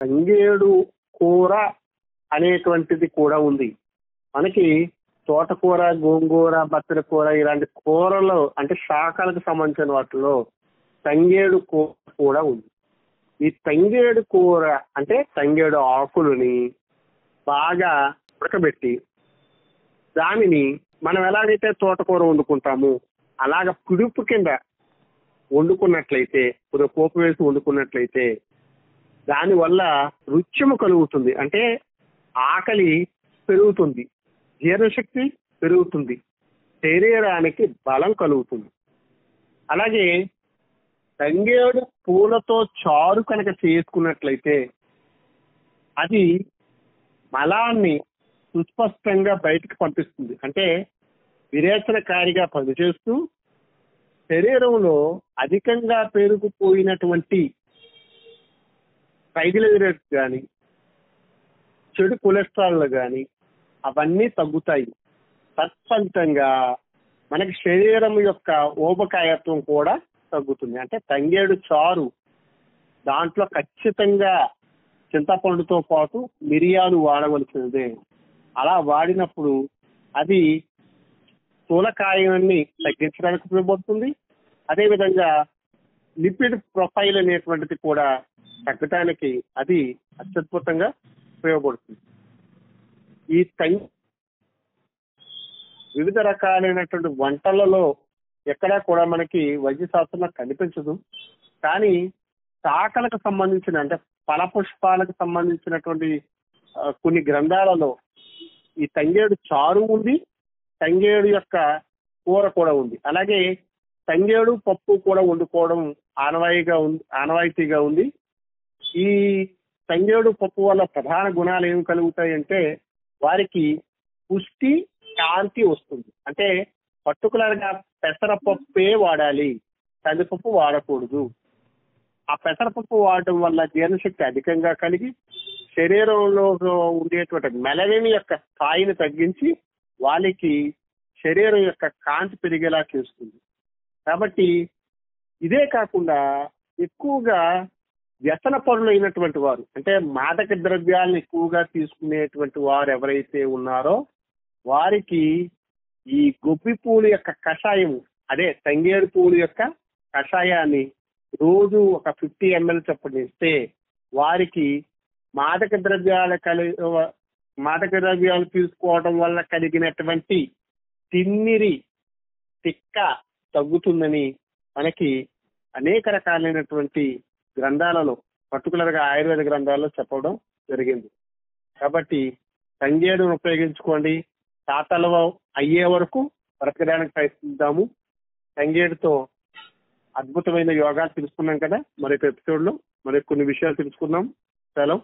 తంగేడు కూర అనేటువంటిది కూడా ఉంది. మనకి తోటకూర, గోంగూర, బత్తల కూర ఇలాంటి కూరలు అంటే శాఖలకు సంబంధించిన వాటిలో తంగేడు కూర కూడా ఉంది. ఈ తంగేడు కూర అంటే తంగేడు ఆకులని బాగా ఉడకబెట్టి దానిని మనం ఎలాగైతే తోటకూర వండుకుంటామో అలాగ పిడుపు కింద వండుకున్నట్లయితే, కొద్దిగా పోపు వేసి వండుకున్నట్లయితే దానివల్ల రుచ్యము కలుగుతుంది. అంటే ఆకలి పెరుగుతుంది, జీర్ణశక్తి పెరుగుతుంది, శరీరానికి బలం కలుగుతుంది. అలాగే తంగేడు పూలతో చారు కనుక చేసుకున్నట్లయితే అది మలాన్ని సుస్పష్టంగా బయటకు పంపిస్తుంది. అంటే విరేచనకారిగా పనిచేస్తూ శరీరంలో అధికంగా పేరుకుపోయినటువంటి ట్రైగ్లిజరైడ్స్ కానీ, చెడు కొలెస్ట్రాల్ కానీ అవన్నీ తగ్గుతాయి. తత్ఫలితంగా మనకి శరీరం యొక్క ఊబకాయత్వం కూడా తగ్గుతుంది. అంటే తంగేడు చారు దాంట్లో ఖచ్చితంగా చింతపండుతో పాటు మిరియాలు వాడవలసినదే. అలా వాడినప్పుడు అది స్థూలకాయాన్ని తగ్గించడానికి ఉపయోగపడుతుంది. అదేవిధంగా లిపిడ్ ప్రొఫైల్ అనేటువంటిది కూడా తగ్గడానికి అది అత్యద్భుతంగా ఉపయోగపడుతుంది. ఈ వివిధ రకాలైనటువంటి వంటలలో ఎక్కడా కూడా మనకి వైద్య శాస్త్రంలో కనిపించదు. కానీ శాఖలకు సంబంధించిన అంటే ఫలపుష్పాలకు సంబంధించినటువంటి కొన్ని గ్రంథాలలో ఈ తంగేడు చారు ఉంది, తంగేడు యొక్క కూర కూడా ఉంది. అలాగే తంగేడు పప్పు కూడా వండుకోవడం ఆనవాయితీగా ఉంది. ఈ తంగేడు పప్పు వల్ల ప్రధాన గుణాలు ఏమి కలుగుతాయంటే వారికి పుష్టి, కాంతి వస్తుంది. అంటే పర్టికులర్ గా పెసరపప్పే వాడాలి, కందిపప్పు వాడకూడదు. ఆ పెసరపప్పు వాడటం వల్ల జీర్ణశక్తి అధికంగా కలిగి శరీరంలో ఉండేటువంటి మెలనిన్ యొక్క స్థాయిని తగ్గించి వాళ్ళకి శరీరం యొక్క కాంతి పెరిగేలా చేస్తుంది. కాబట్టి ఇదే కాకుండా ఎక్కువగా వ్యసన పరులైనటువంటి వారు అంటే మాదక ద్రవ్యాలను ఎక్కువగా తీసుకునేటువంటి వారు ఎవరైతే ఉన్నారో వారికి ఈ గొబ్బి పూలు యొక్క కషాయం, అదే తంగేడు పూలు యొక్క కషాయాన్ని రోజు ఒక 50 ml చొప్పున ఇస్తే వారికి మాదక ద్రవ్యాలు తీసుకోవడం వల్ల కలిగినటువంటి తిమ్మిరి, తిక్క తగ్గుతుందని మనకి అనేక రకాలైనటువంటి గ్రంథాలలో, పర్టికులర్ గా ఆయుర్వేద గ్రంథాలలో చెప్పడం జరిగింది. కాబట్టి తంగేడును ఉపయోగించుకోండి. తాతలు అయ్యే వరకు బ్రతకడానికి ప్రయత్నిద్దాము. తంగేడుతో అద్భుతమైన యోగాలు తెలుసుకున్నాం కదా. మరొక ఎపిసోడ్ లో మరి కొన్ని విషయాలు తెలుసుకుందాం. సెలవు.